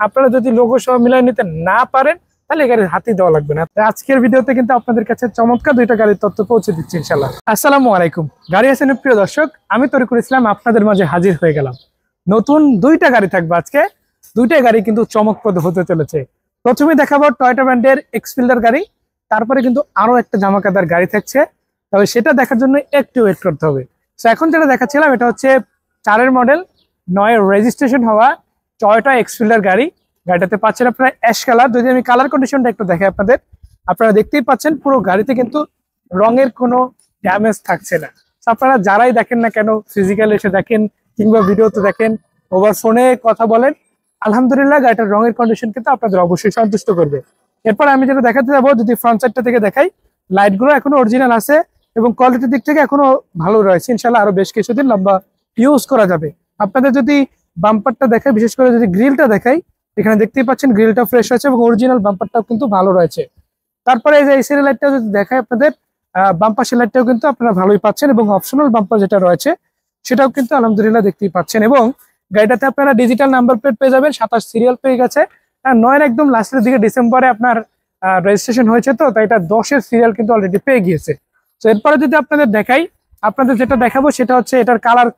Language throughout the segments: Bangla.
আপনারা যদি লোগো সহ মিলাই নিতে না পারেন তাহলে এই গাড়ির হাতই দেওয়া লাগবে না। আজকের ভিডিওতে কিন্তু আপনাদের কাছে চমৎকার দুইটা গাড়ির তথ্য পৌঁছে দিচ্ছি ইনশাআল্লাহ। আসসালামু আলাইকুম, গাড়ি হাসানের প্রিয় দর্শক, আমি তরিকুল ইসলাম আপনাদের মাঝে হাজির হয়ে গেলাম। নতুন দুইটা গাড়ি থাকবে আজকে, দুইটাই গাড়ি কিন্তু চমকপ্রদ হতে চলেছে। প্রথমে দেখাবো টয়োটা ব্র্যান্ডের এক্সফিল্ডার গাড়ি, তারপরে কিন্তু আরো একটা জামাকাদার গাড়ি থাকছে, তবে সেটা দেখার জন্য একটু ওয়েট করতে হবে। তো এখন যেটা দেখাচ্ছিলাম এটা হচ্ছে 4 মডেল 9 রেজিস্ট্রেশন হওয়া টয়োটা এক্সফিল্ডার গাড়ি। গাড়িটাতে পাচ্ছেন আপনারা অ্যাশ কালার। যদি আমি কালার কন্ডিশনটা একটু দেখাই আপনাদের, আপনারা দেখতেই পাচ্ছেন পুরো গাড়িতে কিন্তু রঙের কোনো ড্যামেজ থাকছে না। আপনারা যারাই দেখেন না কেন, ফিজিক্যাল এসে দেখেন কিংবা ভিডিওতে দেখেন, ওভার ফোনে কথা বলেন, আলহামদুলিল্লাহ গাড়িটার রঙের কন্ডিশন কিন্তু আপনাদের অবশ্যই সন্তুষ্ট করবে। এরপর আমি যেটা দেখাতে যাবো, যদি ফ্রন্ট সাইডটা থেকে দেখাই, লাইটগুলো এখনো অরিজিনাল আছে এবং কোয়ালিটির দিক থেকে এখনো ভালো রয়েছে। ইনশাল্লাহ আরো বেশ কিছুদিন লম্বা ইউজ করা যাবে। আপনাদের যদি বাম্পারটা দেখাই, বিশেষ করে যদি গ্রিলটা দেখাই, এখানে দেখতেই পাচ্ছেন গ্রিলটা ফ্রেশ আছে এবং অরিজিনাল বাম্পারটাও কিন্তু ভালো রয়েছে। তারপরে এই যে এসির লাইটটা যদি দেখাই আপনাদের, বাম্পার লাইটটাও কিন্তু আপনারা ভালোই পাচ্ছেন এবং অপশনাল বাম্পার যেটা রয়েছে সেটাও কিন্তু আলহামদুলিল্লাহ দেখতেই পাচ্ছেন। এবং গাড়িটাতে আপনারা ডিজিটাল নাম্বার প্লেট পেয়ে যাবেন, 27 সিরিয়াল পেয়ে গেছে। 9 একদম লাস্টের দিকে ডিসেম্বরে আপনার রেজিস্ট্রেশন হয়েছে, তো তাই এটা 10 সিরিয়াল কিন্তু অলরেডি পেয়ে গিয়েছে। তো এরপরে যদি আপনাদের দেখাই, আপনাদের যেটা দেখাবো সেটা হচ্ছে এটার কালার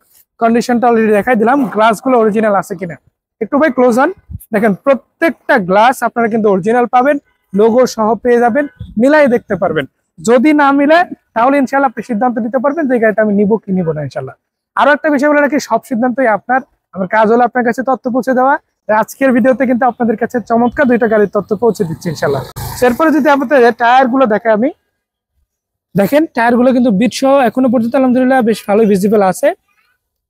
কন্ডিশনটা অলরেডি দেখাই দিলাম, গ্লাসগুলো অরিজিনাল আছে কিনা। একটু ভাই ক্লোজ অন দেখেন, প্রত্যেকটা গ্লাস আপনারা কিন্তু অরিজিনাল পাবেন, লোগো সহ পেয়ে যাবেন, মিলাই দেখতে পারবেন। যদি না মিলে তাহলে ইনশাল্লাহ আপনি সিদ্ধান্ত নিতে পারবেন যে গাড়িটা আমি নিবো কি নিবো না। ইনশাল্লাহ আরো একটা বিষয় বলে রাখি, সব সিদ্ধান্তই আপনার, আমার কাজ হলো আপনার কাছে তথ্য পৌঁছে দেওয়া। আজকের ভিডিওতে কিন্তু আপনাদের কাছে চমৎকার দুইটা গাড়ির তথ্য পৌঁছে দিচ্ছি ইনশাল্লাহ। এরপরে যদি আপনাদের টায়ার গুলো দেখাই, আমি দেখেন টায়ার গুলো কিন্তু বিট সহ এখনো পর্যন্ত আলহামদুলিল্লাহ বেশ ভালোই ভিজিবল আছে।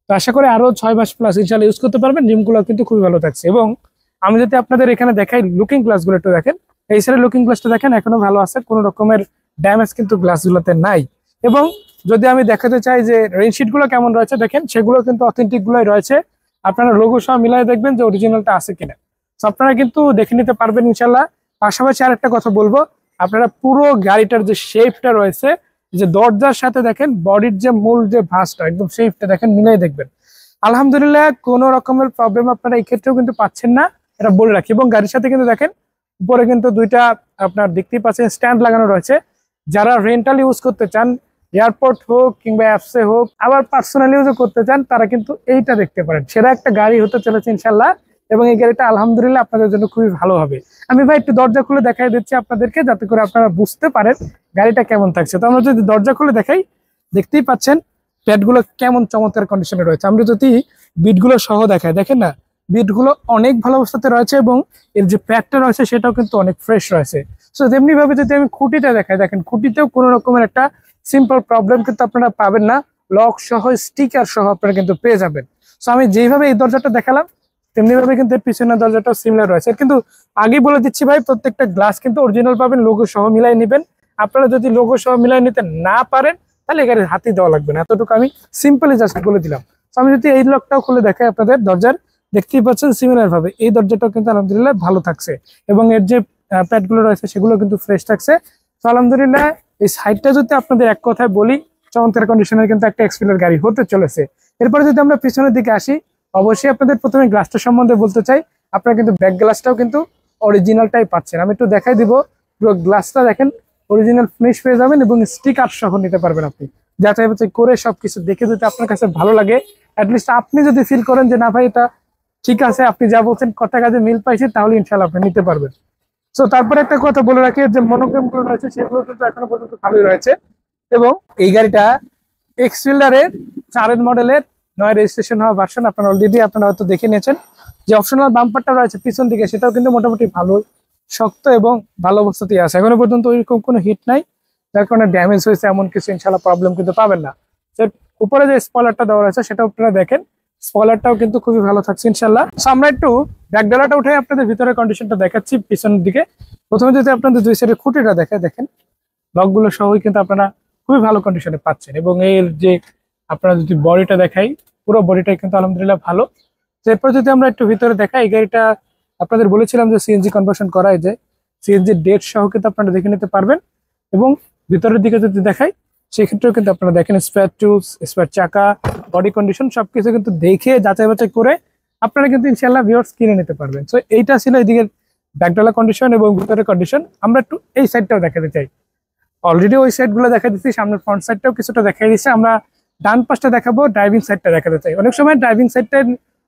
তো আশা করি আরো 6 মাস প্লাস ইনশাল্লাহ ইউজ করতে পারবেন। রিমগুলো কিন্তু খুবই ভালো থাকছে। এবং আমি যদি আপনাদের এখানে দেখাই লুকিং গ্লাস গুলো একটু দেখেন, এই সাইডের লুকিং গ্লাসটা দেখেন এখনো ভালো আছে, কোনো রকমের ড্যামেজ কিন্তু গ্লাসগুলোতে নাই। এবং যদি আমি দেখাতে চাই যে রেইনশিট গুলো কেমন রয়েছে, দেখেন সেগুলো কিন্তু অথেন্টিক গুলোই রয়েছে। আপনারা লোগো সহ মিলাই দেখবেন যে অরিজিনালটা আছে কিনা, তো আপনারা কিন্তু দেখে নিতে পারবেন ইনশাল্লাহ। পাশাপাশি আর একটা কথা বলবো, আপনারা পুরো গাড়িটার যে শেপটা রয়েছে, যে দরজার সাথে দেখেন বডির যে মূল যে ভাঁজটা একদম শেপটা দেখেন, মিলাই দেখবেন। আলহামদুলিল্লাহ কোনো রকমের প্রবলেম আপনারা এই ক্ষেত্রেও কিন্তু পাচ্ছেন না, এটা বলে রাখি। এবং গাড়ির সাথে কিন্তু দেখেন উপরে কিন্তু দুইটা আপনার দেখতেই পাচ্ছেন স্ট্যান্ড লাগানো রয়েছে। যারা রেন্টাল ইউজ করতে চান, এয়ারপোর্ট হোক কিংবা অ্যাপসে হোক, আবার পার্সোনাল ইউজও করতে চান, তারা কিন্তু এইটা দেখতে পারেন। সেটা একটা গাড়ি হতে চলেছে ইনশাল্লাহ। এবং এই গাড়িটা আলহামদুলিল্লাহ আপনাদের জন্য খুবই ভালো হবে। আমি ভাই একটু দরজা খুলে দেখাই দিচ্ছি আপনাদেরকে, যাতে করে আপনারা বুঝতে পারেন গাড়িটা কেমন থাকছে। তো আমরা যদি দরজা খুলে দেখাই, দেখতেই পাচ্ছেন প্যাডগুলো কেমন চমৎকার কন্ডিশনে রয়েছে। আমরা যদি বিটগুলো সহ দেখাই, দেখেন না বিটগুলো অনেক ভালো অবস্থাতে রয়েছে এবং এর যে প্যাডটা রয়েছে সেটাও কিন্তু অনেক ফ্রেশ রয়েছে। সো তেমনি ভাবে যদি আমি খুঁটিটা দেখাই, দেখেন খুঁটিতেও কোনো রকমের একটা সিম্পল প্রবলেম কিন্তু আপনারা পাবেন না, লক সহ স্টিকার সহ আপনারা কিন্তু পেয়ে যাবেন। সো আমি যেইভাবে এই দরজাটা দেখালাম তেমনি ভাবে কিন্তু এর পিছনের দরজাটাও সিমিলার রয়েছে। কিন্তু আগেই বলে দিচ্ছি ভাই, প্রত্যেকটা গ্লাস কিন্তু অরিজিনাল পাবেন, লোগো সহ মিলাই নেবেন। আপনারা যদি লোগো সহ মিলাই নিতে না পারেন তাহলে গাড়ির হাতই দেওয়া লাগবে না, এতটুকু আমি সিম্পলি জাস্ট বলে দিলাম। তো আমি যদি এই লকটাও খুলে দেখাই আপনাদের, দরজার দেখতেই পাচ্ছেন সিমিলার ভাবে এই দরজাটাও কিন্তু আলহামদুলিল্লাহ ভালো থাকছে এবং এর যে প্যাডগুলো রয়েছে সেগুলো কিন্তু ফ্রেশ থাকছে। তো আলহামদুলিল্লাহ এই সাইডটা যদি আপনাদের এক কথায় বলি, চমৎকার কন্ডিশনের কিন্তু একটা এক্সফিল্ডার গাড়ি হতে চলেছে। এরপরে যদি আমরা পিছনের দিকে আসি, অবশ্যই আপনাদের প্রথমে গ্লাসটা সম্বন্ধে বলতে চাই। আপনারা কিন্তু ব্যাক গ্লাসটাও কিন্তু অরিজিনালটাই পাচ্ছেন। আমি একটু দেখাই দিব, পুরো গ্লাসটা দেখেন অরিজিনাল ফিনিশ পেয়ে যাবেন এবং স্টিকার সহ নিতে পারবেন আপনি। যাচাই বাছাই করে সবকিছু দেখে যদি আপনার কাছে ভালো লাগে, অ্যাটলিস্ট আপনি যদি ফিল করেন যে না ভাই এটা ঠিক আছে, আপনি যা বলছেন কথা কাজে মিল পাইছে, তাহলে ইনশাল্লাহ আপনি নিতে পারবেন। তো তারপরে একটা কথা বলে রাখি, যে মনোগ্রাম গুলো রয়েছে সেগুলো কিন্তু এখনো পর্যন্ত ভালোই রয়েছে। এবং এই গাড়িটা এক্সফিল্ডারের 4 মডেলের 9 রেজিস্ট্রেশন হওয়া ভার্সন। আপনারা অলরেডি আপনারা হয়তো দেখে নিয়েছেন যে অপশনাল বাম্পারটা রয়েছে পিছন দিকে, সেটাও কিন্তু মোটামুটি ভালো শক্ত এবং ভালো অবস্থাতেই আছে। এখনো পর্যন্ত ওইরকম কোনো হিট নাই, যার কারণে ড্যামেজ হয়েছে এমন কিছু ইনশাল্লাহ প্রবলেম কিন্তু পাবেন না। উপরে যে স্পয়লারটা দেওয়া রয়েছে সেটাও আপনারা দেখেন, স্পয়লারটাও কিন্তু খুবই ভালো থাকছে ইনশাল্লাহ। আমরা একটু ব্যাকডালাটা উঠে আপনাদের ভিতরে কন্ডিশনটা দেখাচ্ছি পিছনের দিকে। প্রথমে যদি আপনাদের দুই সাইডের খুঁটিটা দেখায়, দেখেন লকগুলো সহই কিন্তু আপনারা খুবই ভালো কন্ডিশনে পাচ্ছেন। এবং এর যে আপনারা যদি বডিটা দেখাই, পুরো বডিটাই কিন্তু আলহামদুলিল্লাহ ভালো। এরপর যদি আমরা একটু ভিতরে দেখাই, এই গাড়িটা আপনাদের বলেছিলাম যে সিএনজি কনভার্সন করায়, যে সিএনজি ডেট সহ কিন্তু আপনারা দেখে নিতে পারবেন। এবং ভিতরের দিকে যদি দেখাই, সেক্ষেত্রেও কিন্তু আপনারা দেখেন স্পেয়ার টুলস, স্পেয়ার চাকা, বডি কন্ডিশন সবকিছু কিন্তু দেখে যাচাই বাছাই করে আপনারা কিন্তু ইনশাআল্লাহ ভিউয়ার্স কিনে নিতে পারবেন। সো এইটা ছিল এদিকে ব্যাকডালা কন্ডিশন এবং ভিতরের কন্ডিশন। আমরা একটু এই সাইডটাও দেখাতে চাই। অলরেডি ওই সাইডগুলো দেখা দিচ্ছি, সামনের ফ্রন্ট সাইডটাও কিছুটা দেখাই দিচ্ছে। আমরা ডান পাশটা দেখাবো, ড্রাইভিং সাইডটা দেখাতে চাই। অনেক সময় ড্রাইভিং সাইডটা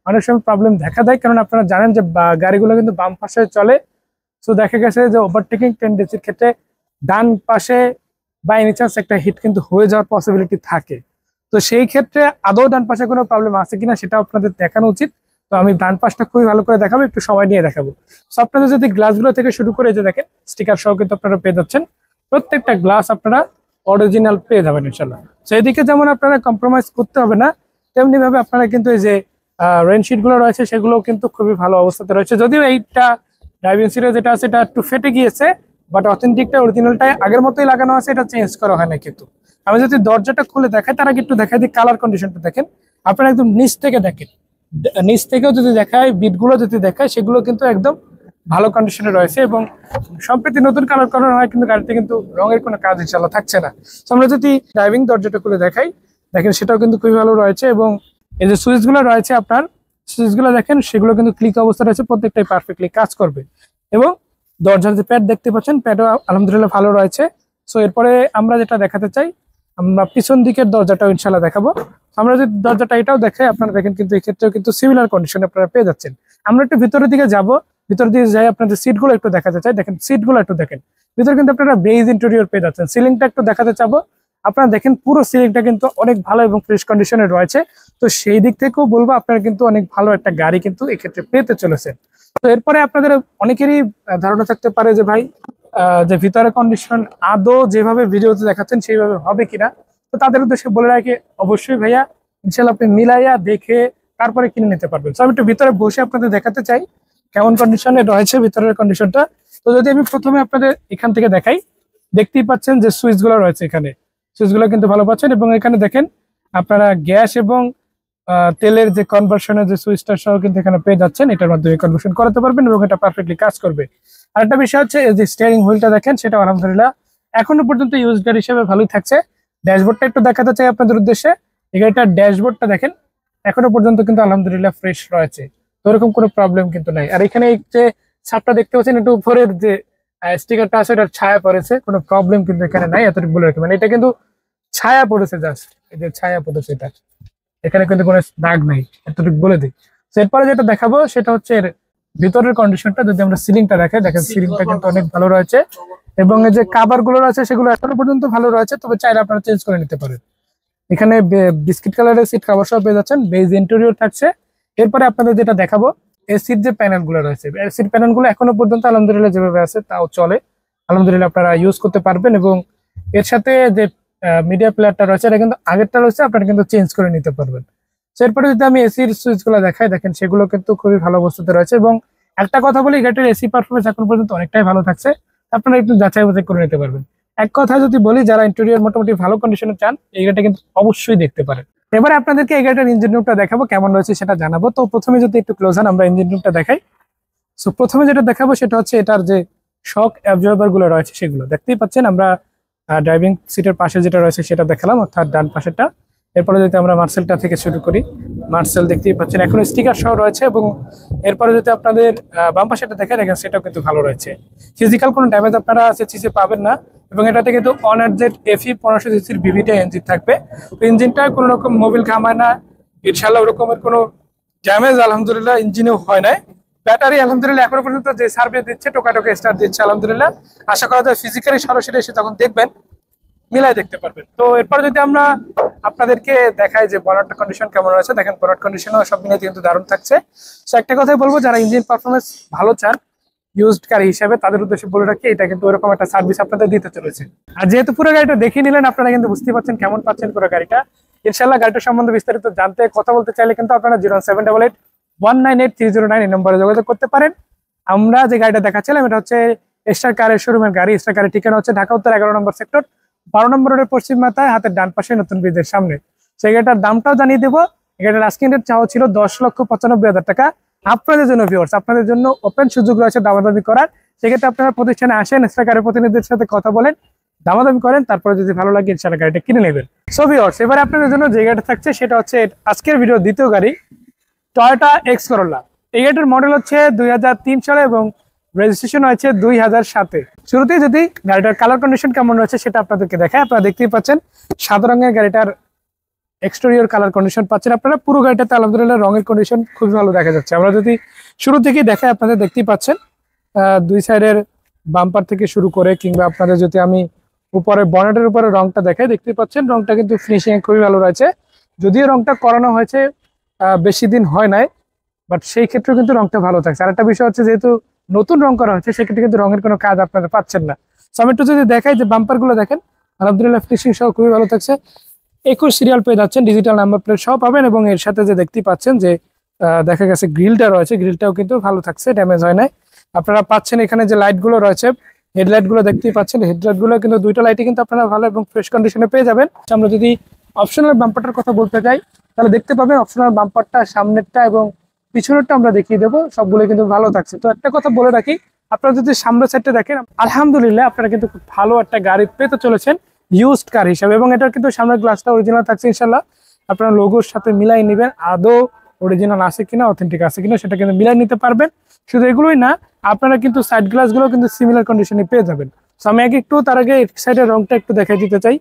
অনেক সময় প্রবলেম দেখা দেয়, কারণ আপনারা জানেন যে গাড়িগুলো কিন্তু বাম পাশে চলে। সো দেখা গেছে যে ওভারটেকিং টেন্ডেন্সির ক্ষেত্রে ডান পাশে বাই এনি চান্স একটা হিট কিন্তু হয়ে যাওয়ার পসিবিলিটি থাকে। তো সেই ক্ষেত্রে আদৌ ডান পাশে কোনো প্রবলেম আছে কিনা সেটা আপনাদের দেখানো উচিত। তো আমি ডান পাশটা খুবই ভালো করে দেখাবো, একটু সময় নিয়ে দেখাবো। সো আপনাদের যদি গ্লাসগুলো থেকে শুরু করে যে দেখেন স্টিকার সহ কিন্তু আপনারা পেয়ে যাচ্ছেন। প্রত্যেকটা গ্লাস আপনারা অরিজিনাল পেয়ে যাবেন ইনশাল্লাহ। সেই দিকে যেমন আপনারা কম্প্রোমাইজ করতে হবে না, তেমনি ভাবে আপনারা কিন্তু এই যে রেনশিট গুলো রয়েছে সেগুলো কিন্তু খুবই ভালো অবস্থাতে রয়েছে। যদিও এইটা ড্রাইভিং সিটে যেটা আছে এটা একটু ফেটে গিয়েছে, বাট অথেন্টিকটা অরিজিনালটাই আগের মতোই লাগানো আছে, এটা চেঞ্জ করা হয় না। কিন্তু আমি যদি দরজাটা খুলে দেখাই তার আগে একটু দেখাই দিই কালার কন্ডিশনটা দেখেন। আপনারা একদম নিচ থেকে দেখেন, নিচ থেকেও যদি দেখায়, বিটগুলো যদি দেখায়, সেগুলো কিন্তু একদম ভালো কন্ডিশনে রয়েছে এবং সম্প্রতি নতুন কালার করানো হয়, কিন্তু গাড়িতে কিন্তু রঙের কোনো কাজ ইনশাআল্লাহ থাকছে না। তো আমরা যদি ড্রাইভিং দরজাটা খুলে দেখাই, দেখেন সেটাও কিন্তু খুবই ভালো রয়েছে এবং এই যে সুইচগুলো রয়েছে আপনার সুইচগুলো দেখেন সেগুলো কিন্তু ক্লিক অবস্থা রয়েছে, প্রত্যেকটাই পারফেক্টলি কাজ করবে। এবং দরজার যে প্যাড দেখতে পাচ্ছেন, প্যাডও আলহামদুলিল্লাহ ভালো রয়েছে। সো এরপরে আমরা যেটা দেখাতে চাই, আমরা পিছন দিকের দরজাটাও ইনশাআল্লাহ দেখাবো। আমরা যদি দরজাটা এটাও দেখাই, আপনারা দেখেন কিন্তু এই ক্ষেত্রেও কিন্তু সিমিলার কন্ডিশন আপনারা পেয়ে যাচ্ছেন। আমরা একটু ভিতরের দিকে যাব, ভিতর দিয়ে যাই, আপনাদের সিটগুলো একটু দেখাতে চাই। দেখেন সিটগুলো একটু দেখেন, ভিতরে কিন্তু আপনারা বেজ ইন্টেরিয়র পেয়ে যাচ্ছেন। সিলিংটা একটু দেখাতে চাবো, আপনারা দেখেন পুরো সিলিংটা কিন্তু অনেক ভালো এবং ফ্রেশ কন্ডিশনে রয়েছে। তো সেই দিক থেকেও বলবো আপনারা কিন্তু অনেক ভালো একটা গাড়ি কিন্তু এক্ষেত্রে পেতে চলেছে। তো এরপরে আপনাদের অনেকেরই ধারণা থাকতে পারে যে ভাই যে ভিতরে কন্ডিশন আদৌ যেভাবে ভিডিওতে দেখাচ্ছেন সেইভাবে হবে কিনা। তো তাদের উদ্দেশ্যে বলে রাখি, অবশ্যই ভাইয়া ইনশাল্লাহ আপনি মিলাইয়া দেখে তারপরে কিনে নিতে পারবেন। তো আমি একটু ভিতরে বসে আপনাদের দেখাতে চাই কেমন কন্ডিশনে রয়েছে ভিতরের কন্ডিশনটা। তো যদি আমি প্রথমে আপনাদের এখান থেকে দেখাই, দেখতেই পাচ্ছেন যে সুইচগুলো রয়েছে, এখানে সুইচগুলো কিন্তু ভালো পাচ্ছেন এবং এখানে দেখেন আপনারা গ্যাস এবং তেলের যে কনভার্সনের যে সুইচটা সহ কিন্তু এখানে পেয়ে যাচ্ছেন। এটার মাধ্যমে কনভার্সন করাতে পারবেন এবং এটা পারফেক্টলি কাজ করবে। আরেকটা বিষয় হচ্ছে যে স্টিয়ারিং হুইলটা দেখেন, সেটা আলহামদুলিল্লাহ এখনো পর্যন্ত ইউজ গাড়ি হিসেবে ভালোই থাকছে। ড্যাশবোর্ডটা একটু দেখাতে চাই আপনাদের উদ্দেশ্যে, এটার ড্যাশবোর্ডটা দেখেন এখনো পর্যন্ত কিন্তু আলহামদুলিল্লাহ ফ্রেশ রয়েছে, তো এরকম কোনো প্রবলেম কিন্তু নাই। আর এখানে যে ছাপটা দেখতে পাচ্ছেন, একটু উপরের যে স্টিকারটা আছে এটার ছায়া পড়েছে, কোনো প্রবলেম কিন্তু এখানে নাই, এতটুকু বলে রাখি। মানে এটা কিন্তু ছায়া পড়েছে, জাস্ট এই যে ছায়া পড়েছে, এটা এখানে কিন্তু কোনো দাগ নাই, এতটুকু বলে দিই। তো এরপরে যেটা দেখাবো সেটা হচ্ছে এর ভিতরের কন্ডিশনটা। যদি আমরা সিলিংটা দেখাই, দেখেন সিলিংটা কিন্তু অনেক ভালো রয়েছে এবং এই যে কাভার গুলো রয়েছে সেগুলো এখনো পর্যন্ত ভালো রয়েছে, তবে চাইলে আপনারা চেঞ্জ করে নিতে পারেন। এখানে বিস্কিট কালারের সিট কাভার সহ পেয়ে যাচ্ছেন, বেজ ইন্টেরিয়র থাকছে। এরপরে আপনাদের যেটা দেখাবো, এসির যে প্যানেল গুলো রয়েছে, এসির প্যানেল গুলো এখনো পর্যন্ত আলহামদুলিল্লাহ যেভাবে আছে তাও চলে, আলহামদুলিল্লাহ আপনারা ইউজ করতে পারবেন। এবং এর সাথে যে মিডিয়া প্লেয়ারটা রয়েছে এটা কিন্তু আগেরটা রয়েছে, আপনারা কিন্তু চেঞ্জ করে নিতে পারবেন। তো এরপরে যদি আমি এসির সুইচ গুলো দেখাই, দেখেন সেগুলো কিন্তু খুবই ভালো অবস্থাতে রয়েছে। এবং একটা কথা বলি, গাড়ির এসি পারফরমেন্স এখন পর্যন্ত অনেকটাই ভালো থাকছে, আপনারা একটু যাচাই বাছাই করে নিতে পারবেন। এক কথা যদি বলি, যারা ইন্টেরিয়র মোটামুটি ভালো কন্ডিশনে চান, এই গাড়িটা কিন্তু অবশ্যই দেখতে পারেন। এবারে আপনাদেরকে এই গাড়িটার ইঞ্জিন রুমটা দেখাবো, কেমন রয়েছে সেটা জানাবো। তো প্রথমে যদি একটু ক্লোজ হন, আমরা ইঞ্জিন রুমটা দেখাই। সো প্রথমে যেটা দেখাবো সেটা হচ্ছে এটার যে শক অ্যাবজর্বার গুলো রয়েছে সেগুলো দেখতেই পাচ্ছেন। আমরা ড্রাইভিং সিটের পাশে যেটা রয়েছে সেটা দেখালাম, অর্থাৎ ডান পাশেরটা। এরপরে যদি আমরা মার্সেলটা থেকে শুরু করি, মার্সেল দেখতেই পাচ্ছেন এখন স্টিকার সহ রয়েছে। এবং এরপরে যদি আপনাদের বাম পাশেটা দেখেন, এখানে সেটাও কিন্তু ভালো রয়েছে, ফিজিক্যাল কোনো ড্যামেজ আপনারা সিসি পাবেন না। এবং এটাতে কিন্তু অনারজেট এফি 1500 সিসির ভিভিটা ইঞ্জিন থাকবে। তো ইঞ্জিনটা কোনো রকম মোবিল ঘামায় না, ইনশাল্লাহ ওরকমের কোনো ড্যামেজ আলহামদুলিল্লাহ ইঞ্জিনেও হয় না। ব্যাটারি আলহামদুলিল্লাহ এখনো পর্যন্ত যে সার্ভিস দিচ্ছে, টোকাটোকে স্টার্ট দিচ্ছে আলহামদুলিল্লাহ। আশা করা যায় ফিজিক্যালি সরাসরি এসে যখন দেখবেন মিলাই দেখতে পারবেন। তো এরপর যদি আমরা আপনাদেরকে দেখাই যে বনেট কন্ডিশন কেমন রয়েছে, দেখেন বনেট কন্ডিশনও সব মিলিয়ে কিন্তু দারুণ থাকছে। তো একটা কথাই বলবো, যারা ইঞ্জিন পারফরমেন্স ভালো চান ইউজড গাড়ি হিসেবে, তাদের উদ্দেশ্যে বলে রাখি এটা কিন্তু ওরকম একটা সার্ভিস আপনাদের দিতে চলেছে। আর যেহেতু পুরো গাড়িটা দেখে নিলেন, আপনারা কিন্তু বুঝতে পারছেন কেমন পাচ্ছেন পুরো গাড়িটা। ইনশাল্লাহ গাড়িটা সম্বন্ধে বিস্তারিত জানতে কথা বলতে চাইলে কিন্তু আপনারা 07881983009 এই নম্বরে যোগাযোগ করতে পারেন। আমরা যে গাড়িটা দেখাচ্ছিলাম এটা হচ্ছে স্টার কারের শোরুমের গাড়ি। স্টার কারের ঠিকানা হচ্ছে ঢাকা উত্তর 11 নম্বর সেক্টর, 12 নম্বর রোডের পশ্চিম মাথায়, হাতের ডান পাশে নতুন ব্রিজের সামনে। সেই গাড়িটার দামটাও জানিয়ে দেবো। এই গাড়িটার আস্কিং রেট চাওয়া ছিল 10,95,000 টাকা। আপনাদের জন্য ভিউয়ার্স, আপনাদের জন্য ওপেন সুযোগ রয়েছে দামাদামি করার। সেক্ষেত্রে আপনারা প্রতিষ্ঠানে আসেন, স্টার কারের প্রতিনিধিদের সাথে কথা বলেন, দামাদামি করেন, তারপরে যদি ভালো লাগে ইনশাআল্লাহ গাড়িটা কিনে নেবেন। সো ভিউয়ার্স, এবারে আপনাদের জন্য যে গাড়িটা থাকছে সেটা হচ্ছে আজকের ভিডিওর দ্বিতীয় গাড়ি। Toyota X Corolla. এই গাড়িটার মডেল হচ্ছে 2003 সালে এবং রেজিস্ট্রেশন হয়েছে 2007-এ। শুরুতেই যদি গাড়িটার কালার কন্ডিশন কেমন রয়েছে সেটা আপনাদেরকে দেখায়। আপনারা দেখতেই পাচ্ছেন সাদা রঙের গাড়িটার এক্সটেরিয়র কালার কন্ডিশন পাচ্ছেন আপনারা। পুরো গাড়িটাতে আলহামদুলিল্লাহ রঙের কন্ডিশন খুবই ভালো দেখা যাচ্ছে। আমরা যদি শুরু থেকেই দেখাই, আপনাদের দেখতেই পাচ্ছেন দুই সাইডের বাম্পার থেকে শুরু করে, কিংবা আপনাদের যদি আমি উপরে বনেটের উপরে রংটা দেখাই, দেখতেই পাচ্ছেন রংটা কিন্তু ফিনিশিং খুবই ভালো রয়েছে। যদিও রংটা করানো হয়েছে বেশি দিন হয় নাই, বাট সেই ক্ষেত্রে কিন্তু রংটা ভালো থাকছে। আর একটা বিষয় হচ্ছে, যেহেতু নতুন রং করা হচ্ছে সেক্ষেত্রে কিন্তু রঙের কোনো কাজ আপনারা পাচ্ছেন না। সো আমি একটু যদি দেখাই যে বাম্পার গুলো দেখেন, আলহামদুলিল্লাহ ফিনিশিং সহ খুবই ভালো থাকছে। 21 সিরিয়াল পেয়ে যাচ্ছেন, ডিজিটাল নাম্বার প্লেট সহ পাবেন। এবং এর সাথে যে দেখতেই পাচ্ছেন যে দেখা গেছে গ্রিলটা রয়েছে, গ্রিলটাও কিন্তু ভালো থাকছে, ড্যামেজ হয় নাই। আপনারা পাচ্ছেন এখানে যে লাইট গুলো রয়েছে, হেডলাইট গুলো দেখতেই পাচ্ছেন, হেডলাইট গুলো কিন্তু দুইটা লাইটই কিন্তু আপনারা ভালো এবং ফ্রেশ কন্ডিশনে পেয়ে যাবেন। আমরা যদি অপশনাল বাম্পারটার কথা বলতে চাই, তাহলে দেখতে পাবেন অপশনাল বাম্পারটা সামনেরটা এবং পিছনেরটা আমরা দেখিয়ে দেবো, সবগুলো কিন্তু ভালো থাকছে। তো একটা কথা বলে রাখি, আপনারা যদি সামনের সাইডটা দেখেন, আলহামদুলিল্লাহ আপনারা কিন্তু খুব ভালো একটা গাড়ি পেতে চলেছেন ইউজড কার হিসাবে। এবং এটার কিন্তু সামনের গ্লাসটা অরিজিনাল থাকছে ইনশাল্লাহ। আপনারা লোগোর সাথে মিলাই নেবেন, আদৌ অরিজিনাল আছে কিনা, অথেন্টিক আছে কিনা সেটা কিন্তু মিলাই নিতে পারবেন। শুধু এগুলোই না, আপনারা কিন্তু সাইড গ্লাসগুলো কিন্তু সিমিলার কন্ডিশনে পেয়ে যাবেন। তো আমি একটু তার আগে এক সাইডের রংটা একটু দেখাই দিতে চাই।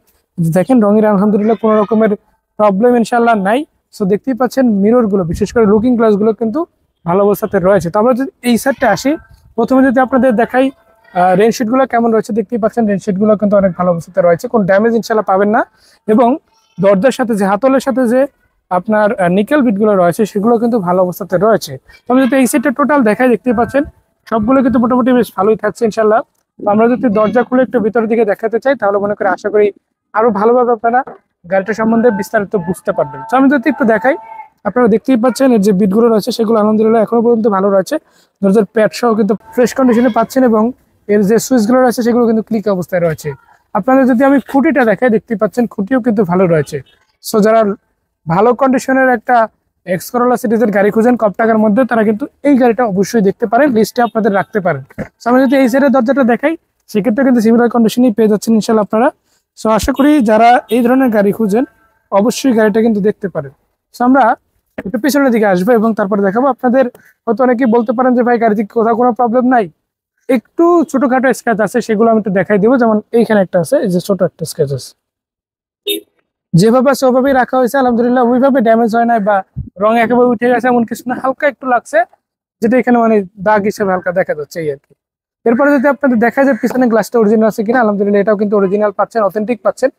দেখেন রঙের আলহামদুলিল্লাহ কোনো রকমের প্রবলেম ইনশাল্লাহ নাই। সো দেখতেই পাচ্ছেন মিরর গুলো, বিশেষ করে লুকিং গ্লাস গুলো কিন্তু ভালো অবস্থাতে রয়েছে। তো আমরা যদি এই সাইডটা আসি, প্রথমে যদি আপনাদের দেখাই রেনশিট গুলো কেমন রয়েছে, দেখতেই পাচ্ছেন রেনশিট গুলো কিন্তু অনেক ভালো অবস্থাতে রয়েছে, কোনো ড্যামেজ ইনশাল্লাহ পাবেন না। এবং দরজার সাথে যে হাতলের সাথে যে আপনার নিকেল বিট গুলো রয়েছে সেগুলো কিন্তু ভালো অবস্থাতে রয়েছে। তো আমি যদি এই সাইডটা টোটাল দেখাই, দেখতেই পাচ্ছেন সবগুলো কিন্তু মোটামুটি বেশ ভালোই থাকছে ইনশাল্লাহ। তো আমরা যদি দরজা খুলে একটু ভিতরের দিকে দেখাতে চাই, তাহলে মনে করি আশা করি আরো ভালোভাবে আপনারা গাড়িটা সম্বন্ধে বিস্তারিত বুঝতে পারবেন। তো আমি যদি একটু দেখাই, আপনারা দেখতেই পাচ্ছেন এর যে বিটগুলো রয়েছে সেগুলো আলহামদুলিল্লাহ এখনো পর্যন্ত ভালো রয়েছে। দরজার প্যাড সহ কিন্তু ফ্রেশ কন্ডিশনে পাচ্ছেন, এবং এর যে সুইচগুলো রয়েছে সেগুলো কিন্তু ক্লিক অবস্থায় রয়েছে। আপনাদের যদি আমি খুঁটিটা দেখাই, দেখতেই পাচ্ছেন খুঁটিও কিন্তু ভালো রয়েছে। সো যারা ভালো কন্ডিশনের একটা এক্স করোলা সিরিজের গাড়ি খুঁজেন কম টাকার মধ্যে, তারা কিন্তু এই গাড়িটা অবশ্যই দেখতে পারেন, লিস্টে আপনাদের রাখতে পারেন। সো আমি যদি এই সাইডের দরজাটা দেখাই, সেক্ষেত্রে কিন্তু সিমিলার কন্ডিশনেই পেয়ে যাচ্ছেন ইনশাল্লাহ আপনারা। সো আশা করি যারা এই ধরনের গাড়ি খুঁজেন অবশ্যই গাড়িটা কিন্তু দেখতে পারেন। সো আমরা একটু পিছনের দিকে আসবো এবং তারপরে দেখাবো আপনাদের। হয়তো অনেকেই বলতে পারেন যে ভাই গাড়িতে কোথাও কোনো প্রবলেম নাই, একটু ছোটখাটো স্ক্র্যাচ আছে, সেগুলো আমি একটু দেখাই দেবো। যেমন এইখানে একটা আছে, এই যে ছোট একটা স্ক্র্যাচ আছে, যেভাবে আছে ওভাবেই রাখা হয়েছে আলহামদুলিল্লাহ, ওইভাবে ড্যামেজ হয় নাই বা রং একেবারে উঠে গেছে এমন কিছু না, হালকা একটু লাগছে, যেটা এখানে মানে দাগ হিসেবে হালকা দেখা যাচ্ছে এই আর কি। এরপরে যদি আপনাদের দেখা যায় পিছনে গ্লাসটা অরিজিনাল আছে কিনা, আলহামদুলিল্লাহ এটাও কিন্তু অরিজিনাল পাচ্ছেন, অথেন্টিক পাচ্ছেন,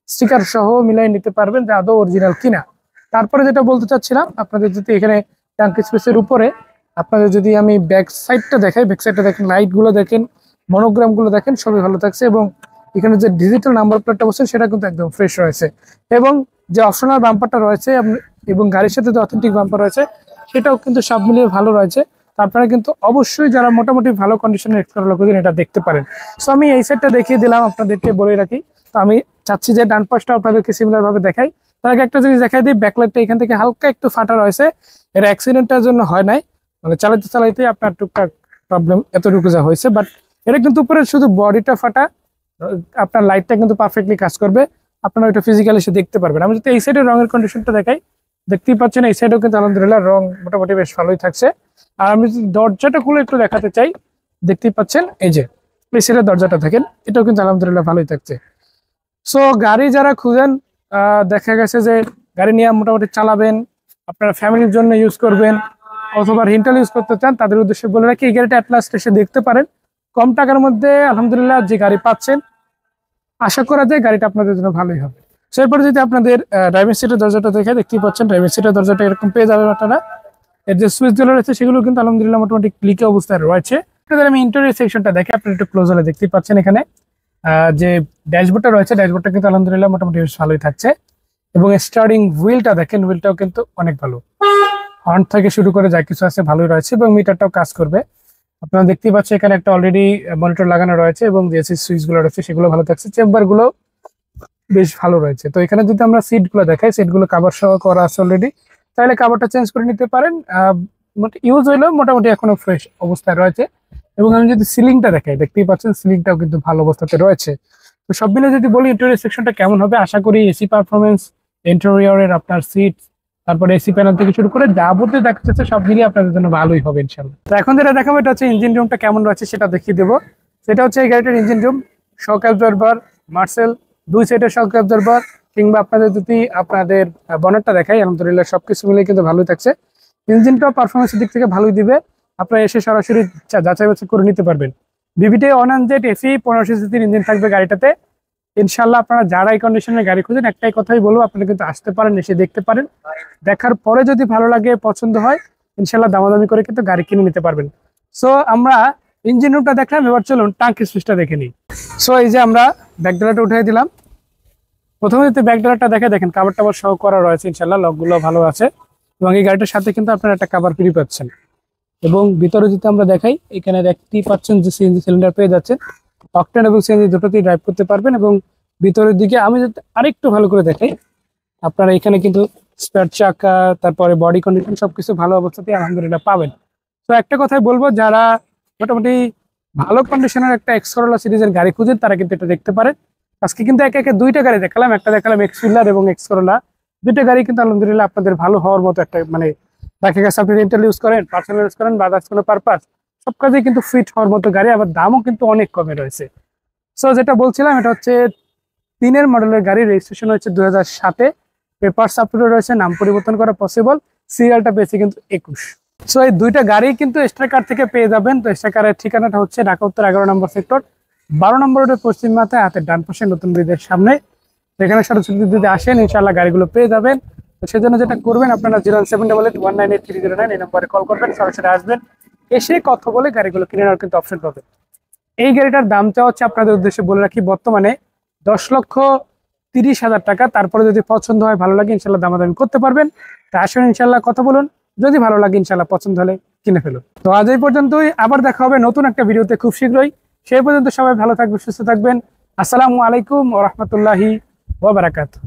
স্টিকার সহ মিলাই নিতে পারবেন যে আদৌ অরিজিনাল কিনা। তারপরে যেটা বলতে চাচ্ছিলাম, আপনাদের যদি এখানে ট্যাঙ্ক স্পেসের উপরে আপনাদের যদি আমি ব্যাক সাইডটা দেখাই, ব্যাক সাইডটা দেখেন, লাইট গুলো দেখেন, মনোগ্রাম গুলো দেখেন, সবই ভালো থাকছে। এবং এখানে যে ডিজিটাল নাম্বার প্লেটটা বসছে সেটা কিন্তু একদম ফ্রেশ রয়েছে। এবং যে অপশনাল বাম্পারটা রয়েছে এবং গাড়ির সাথে যে অথেন্টিক বাম্পার রয়েছে সেটাও কিন্তু সব মিলিয়ে ভালো রয়েছে। তো আপনারা কিন্তু অবশ্যই যারা মোটামুটি ভালো কন্ডিশনের এক্স করোলা খুঁজেন এটা দেখতে পারেন। সো আমি এই সাইডটা দেখিয়ে দিলাম, আপনাদেরকে বলে রাখি। তো আমি চাচ্ছি যে ডান পাশটা আপনাদেরকে সিমিলার ভাবে দেখাই। তার আগে একটা জিনিস দেখাই দিই, ব্যাকলাইটটা এখান থেকে হালকা একটু ফাটা রয়েছে, এটা অ্যাক্সিডেন্টের জন্য হয় নাই, মানে চালাইতে চালাইতে আপনার টুকটাক প্রবলেম এতটুকু যা হয়েছে। বাট এটা কিন্তু উপরে শুধু বডিটা ফাটা, আপনার লাইটটা কিন্তু পারফেক্টলি কাজ করবে, আপনারা ওইটা ফিজিক্যালি এসে দেখতে পারবেন। আমি যদি এই সাইডের রঙের কন্ডিশনটা দেখাই, দেখতেই পাচ্ছেন এই সাইডেও কিন্তু আলহামদুলিল্লাহ রং মোটামুটি বেশ ভালোই থাকছে। আর আমি যদি দরজাটা খুলে একটু দেখাতে চাই, দেখতেই পাচ্ছেন এই যে এই সাইডের দরজাটা দেখেন, এটাও কিন্তু আলহামদুলিল্লাহ ভালোই থাকছে। সো গাড়ি যারা খুঁজেন, দেখা গেছে যে গাড়ি নিয়ে মোটামুটি চালাবেন, আপনারা ফ্যামিলির জন্য ইউজ করবেন অথবা রেন্টাল ইউজ করতে চান, তাদের উদ্দেশ্যে বলে রাখি এই গাড়িটা অ্যাটলাস্ট এসে দেখতে পারেন। কম টাকার মধ্যে আলহামদুলিল্লাহ যে গাড়ি পাচ্ছেন, আশা করা যায় গাড়িটা আপনাদের জন্য ভালোই হবে। সো এরপরে যদি আপনাদের ড্রাইভিং সিটের দরজাটা দেখে, দেখতেই পাচ্ছেন ড্রাইভিং সিটের দরজাটা এরকম পেয়ে যাবেন আপনারা। এর যে সুইচগুলো রয়েছে সেগুলো কিন্তু আলহামদুলিল্লাহ মোটামুটি ক্লিকে অবস্থায় রয়েছে। আপনাদের আমি ইন্টেরিয়র সেকশনটা দেখে, আপনারা একটু ক্লোজ হলে দেখতেই পাচ্ছেন এখানে যে ড্যাশবোর্ডটা রয়েছে, ড্যাশবোর্ডটা কিন্তু আলহামদুলিল্লাহ মোটামুটি বেশ ভালোই থাকছে। এবং স্টার্টিং হুইলটা দেখেন, হুইলটাও কিন্তু অনেক ভালো, হর্ন থেকে শুরু করে যা কিছু আছে ভালোই রয়েছে, এবং মিটারটাও কাজ করবে। আপনারা দেখতেই পাচ্ছেন এখানে একটা অলরেডি মনিটর লাগানো রয়েছে, এবং যে সুইচ গুলো রয়েছে সেগুলো ভালো থাকছে, চেম্বার গুলো বেশ ভালো রয়েছে। তো এখানে যদি আমরা সিট গুলো দেখাই, সিট গুলো কাভার সহ করা আছে অলরেডি, তাহলে কাভারটা চেঞ্জ করে নিতে পারেন। ইউজ হইলেও মোটামুটি এখনো ফ্রেশ অবস্থায় রয়েছে। এবং আমি যদি সিলিংটা দেখাই, দেখতেই পাচ্ছেন সিলিংটাও কিন্তু ভালো অবস্থাতে রয়েছে। তো সব মিলে যদি বলি ইন্টেরিয়র সেকশনটা কেমন হবে, আশা করি এসি পারফরমেন্স, ইন্টেরিয়রের আপনার সিট, তারপরে এসি প্যানেল থেকে শুরু করে যাবতীয় দেখা যাচ্ছে সব মিলিয়ে আপনাদের জন্য ভালোই হবে ইনশাল্লাহ। তো এখন যেটা দেখাবো এটা হচ্ছে ইঞ্জিন রুমটা কেমন রয়েছে সেটা দেখিয়ে দেবো। সেটা হচ্ছে এই গাড়িটার engine room, shock absorber, Marcel, 2 সাইডের শক অ্যাবজর্বার, কিংবা আপনাদের যদি আপনাদের বনেটটা দেখাই, আলহামদুলিল্লাহ সবকিছু মিলে কিন্তু ভালোই থাকছে। ইঞ্জিনটা পারফরমেন্সের দিক থেকে ভালোই দিবে, আপনারা এসে সরাসরি যাচাই বাছাই করে নিতে পারবেন। বিবিটি 100 এসি 1500 সিসির ইঞ্জিন থাকবে গাড়িটাতে ইনশাল্লাহ। আপনারা যারা এই কন্ডিশনের গাড়ি খুঁজেন একটাই কথাই বলবো, আপনারা কিন্তু আসতে পারেন, এসে দেখতে পারেন, দেখার পরে যদি ভালো লাগে পছন্দ হয় ইনশাল্লাহ দামাদামি করে কিন্তু গাড়ি কিনে নিতে পারবেন। সো আমরা ইঞ্জিন রুমটা দেখলাম, এবার চলুন টাঙ্কি সুইচটা দেখে নিই। সো এই যে আমরা ব্যাকডালাটা উঠিয়ে দিলাম। প্রথমে যদি ব্যাকডালাটা দেখে দেখেন কাভার টাভার সহ করা রয়েছে ইনশাল্লাহ, লকগুলো ভালো আছে এবং এই গাড়িটার সাথে কিন্তু আপনারা একটা কাভার ফ্রি পাচ্ছেন। এবং ভিতরে যদি আমরা দেখাই, এখানে দেখতেই পাচ্ছেন যে সিএনজি সিলিন্ডার পেয়ে যাচ্ছেন, অকটেন এবং সিএনজি দুটোতেই ড্রাইভ করতে পারবেন। এবং ভিতরের দিকে আমি যদি আরেকটু ভালো করে দেখাই, আপনারা এখানে কিন্তু স্পেয়ার চাকা, তারপরে বডি কন্ডিশন সবকিছু ভালো অবস্থাতেই আলহামদুলিল্লাহ পাবেন। তো একটা কথাই বলবো, যারা মোটামুটি ভালো কন্ডিশনের একটা এক্স করোলা সিরিজের গাড়ি খুঁজেন তারা কিন্তু এটা দেখতে পারেন। আজকে কিন্তু একে একে দুইটা গাড়ি দেখালাম, একটা দেখালাম এক্স ফিল্ডার এবং এক্স করোলা, দুইটা গাড়ি কিন্তু আলহামদুলিল্লাহ আপনাদের ভালো হওয়ার মতো একটা, মানে দেখা গেছে আপনি রেন্টাল ইউজ করেন, পার্সোনাল ইউজ করেন, বা আদার্স কোনো পারপাস, সব কাজে কিন্তু ফিট হওয়ার মতো গাড়ি, আবার দামও কিন্তু অনেক কমে রয়েছে। সো যেটা বলছিলাম, এটা হচ্ছে 3 মডেলের গাড়ি, রেজিস্ট্রেশন হচ্ছে 2007-এ, পেপারস আপলোড রয়েছে, নাম পরিবর্তন করা পসিবল, সিরিয়ালটা পেয়েছে কিন্তু 21। সো এই দুইটা গাড়ি কিন্তু স্ট্রাইকার থেকে পেয়ে যাবেন। তো স্ট্রাইকারের ঠিকানাটা হচ্ছে ঢাকা উত্তর 11 নম্বর সেক্টর, 12 নম্বর রোডের পশ্চিম মাথায়, হাতের ডান পাশে নতুন ব্রিজের সামনে। এখানে সরাসরি যদি আসেন ইনশাআল্লাহ গাড়িগুলো পেয়ে যাবেন। তো সেজন্য যেটা করবেন, আপনারা 01788198309 এই নম্বরে কল করবেন, সরাসরি আসবেন, এসে কথা বলে গাড়িগুলো কিনে নেওয়ার কিন্তু অপশন পাবেন। এই গাড়িটার দামটা হচ্ছে আপনাদের উদ্দেশ্যে বলে রাখি, বর্তমানে 10,30,000 টাকা। তারপরে যদি পছন্দ হয়, ভালো লাগে, ইনশাল্লাহ দামাদামি করতে পারবেন। তা আসুন ইনশাল্লাহ কথা বলুন, যদি ভালো লাগে ইনশাল্লাহ পছন্দ হলে কিনে ফেলুন। তো আজ এই পর্যন্তই, আবার দেখা হবে নতুন একটা ভিডিওতে খুব শীঘ্রই। সেই পর্যন্ত সবাই ভালো থাকবেন, সুস্থ থাকবেন। আসসালামু আলাইকুম ওয়া রাহমাতুল্লাহি ওয়া বারাকাতুহু।